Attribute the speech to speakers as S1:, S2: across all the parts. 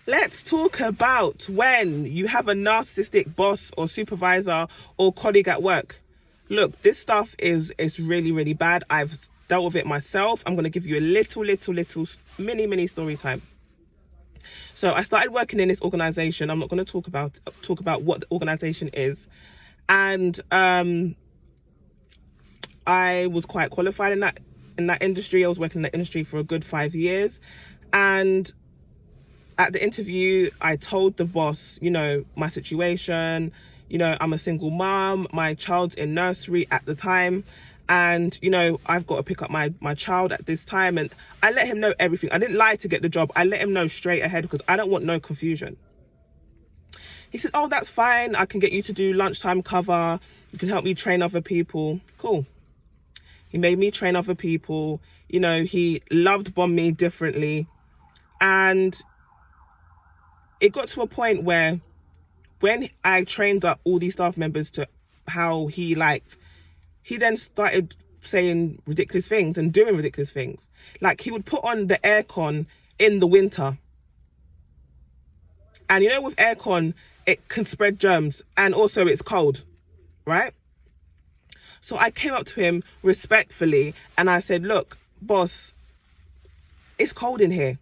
S1: Let's talk about when you have a narcissistic boss or supervisor or colleague at work. Look, this stuff is really, really bad. I've dealt with it myself. I'm going to give you a little mini story time. So I started working in this organization. I'm not going to talk about what the organization is. And I was quite qualified in that industry. I was working in that industry for a good 5 years. And at the interview, I told the boss, my situation. I'm a single mom. My child's in nursery at the time. And, I've got to pick up my child at this time. And I let him know everything. I didn't lie to get the job. I let him know straight ahead because I don't want no confusion. He said, oh, that's fine. I can get you to do lunchtime cover. You can help me train other people. Cool. He made me train other people. He loved bomb me differently. And it got to a point where when I trained up all these staff members to how he liked, he then started saying ridiculous things and doing ridiculous things. Like he would put on the aircon in the winter. And with aircon, it can spread germs and also it's cold, right? So I came up to him respectfully and I said, look, boss, it's cold in here.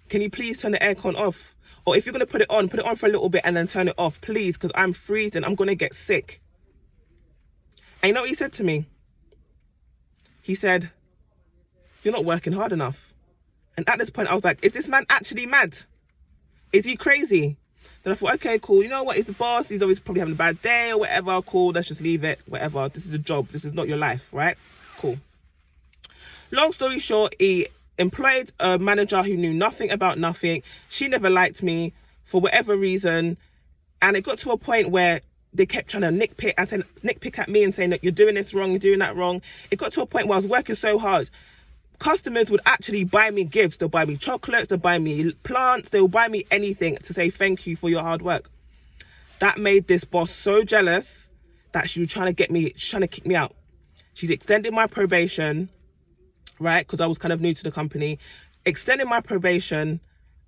S1: Can you please turn the aircon off? Or if you're going to put it on for a little bit and then turn it off, please, because I'm freezing. I'm going to get sick. And you know what he said to me? He said, you're not working hard enough. And at this point, I was like, is this man actually mad? Is he crazy? Then I thought, okay, cool. You know what? He's the boss. He's always probably having a bad day or whatever. Cool. Let's just leave it. Whatever. This is a job. This is not your life, right? Cool. Long story short, he employed a manager who knew nothing about nothing. She never liked me for whatever reason. And it got to a point where they kept trying to nitpick at me and saying that you're doing this wrong, you're doing that wrong. It got to a point where I was working so hard. Customers would actually buy me gifts. They'll buy me chocolates, they'll buy me plants, they'll buy me anything to say thank you for your hard work. That made this boss so jealous that she was trying to kick me out. She's extended my probation, right? Because I was kind of new to the company. Extended my probation.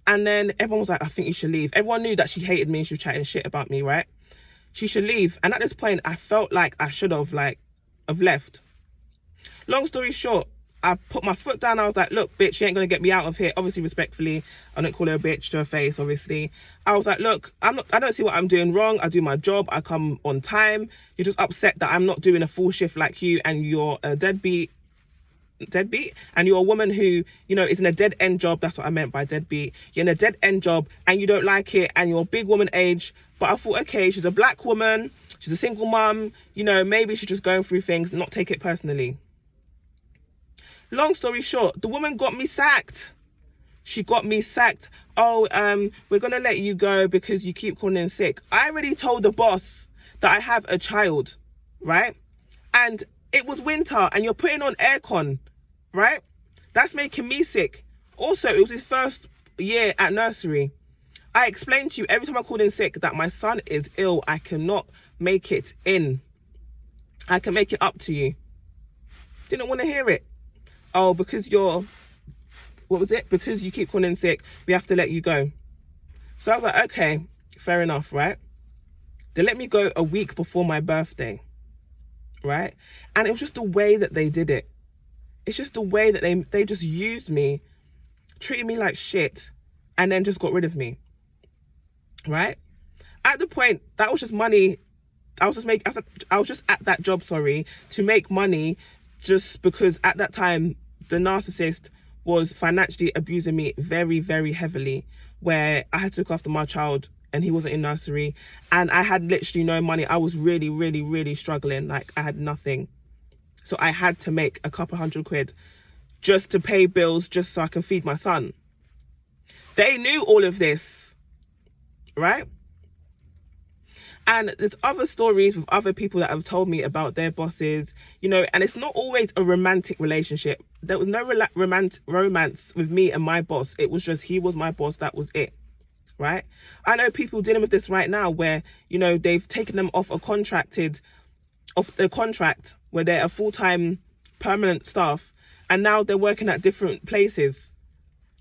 S1: And then everyone was like, I think you should leave. Everyone knew that she hated me and she was chatting shit about me, right? She should leave. And at this point, I felt like I should have left. Long story short, I put my foot down. I was like, look, bitch, you ain't going to get me out of here. Obviously, respectfully. I don't call her a bitch to her face, obviously. I was like, look, I don't see what I'm doing wrong. I do my job. I come on time. You're just upset that I'm not doing a full shift like you and you're a deadbeat and you're a woman who is in a dead end job. That's what I meant by deadbeat. You're in a dead end job and you don't like it and you're a big woman age. But I thought, okay, she's a black woman, she's a single mum, maybe she's just going through things, not take it personally. Long story short, the woman got me sacked. She got me sacked. Oh, we're gonna let you go because you keep calling in sick. I already told the boss that I have a child, right? And it was winter and you're putting on aircon, right? That's making me sick. Also, it was his first year at nursery. I explained to you every time I called in sick that my son is ill. I cannot make it in. I can make it up to you. Didn't want to hear it. Oh, because because you keep calling in sick, we have to let you go. So I was like, okay, fair enough, right? They let me go a week before my birthday, right? And it was just the way that they did it. It's just the way that they just used me, treated me like shit, and then just got rid of me, right? At the point, that was just money. I was just at that job, to make money, just because at that time, the narcissist was financially abusing me very, very heavily, where I had to look after my child and he wasn't in nursery and I had literally no money. I was really, really, really struggling. Like I had nothing. So I had to make a couple £100 just to pay bills, just so I can feed my son. They knew all of this, right? And there's other stories with other people that have told me about their bosses, and it's not always a romantic relationship. There was no romance with me and my boss. It was just, he was my boss. That was it, right? I know people dealing with this right now where, they've taken them off the contract where they're a full-time permanent staff and now they're working at different places.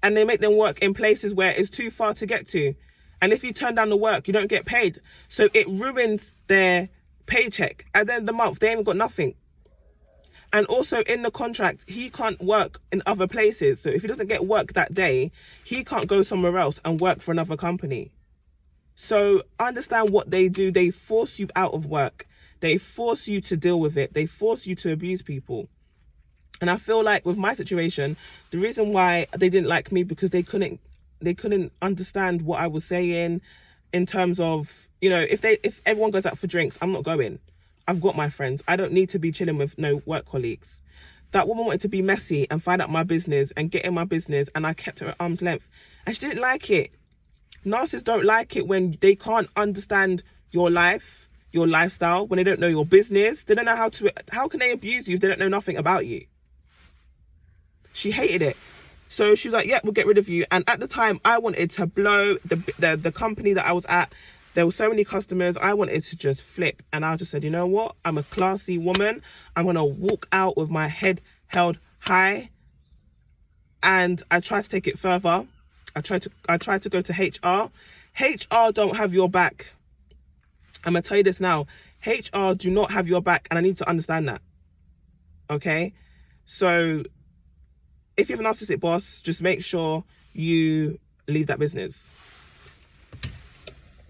S1: and they make them work in places where it's too far to get to. And if you turn down the work, you don't get paid. So it ruins their paycheck. At the end of the month, they ain't got nothing. And also in the contract, he can't work in other places. So if he doesn't get work that day, he can't go somewhere else and work for another company. So understand what they do. They force you out of work. They force you to deal with it. They force you to abuse people. And I feel like with my situation, the reason why they didn't like me, because they couldn't understand what I was saying in terms of, you know, if everyone goes out for drinks, I'm not going. I've got my friends. I don't need to be chilling with no work colleagues. That woman wanted to be messy and find out my business and get in my business, and I kept her at arm's length. And she didn't like it. Narcissists don't like it when they can't understand your life, your lifestyle, when they don't know your business. They don't know how can they abuse you if they don't know nothing about you? She hated it. So she was like, yeah, we'll get rid of you. And at the time, I wanted to blow the company that I was at. There were so many customers. I wanted to just flip. And I just said, you know what? I'm a classy woman. I'm going to walk out with my head held high. And I tried to take it further. I tried to go to HR. HR don't have your back. I'm going to tell you this now. HR do not have your back. And I need to understand that. Okay? So if you have a narcissistic boss, just make sure you leave that business.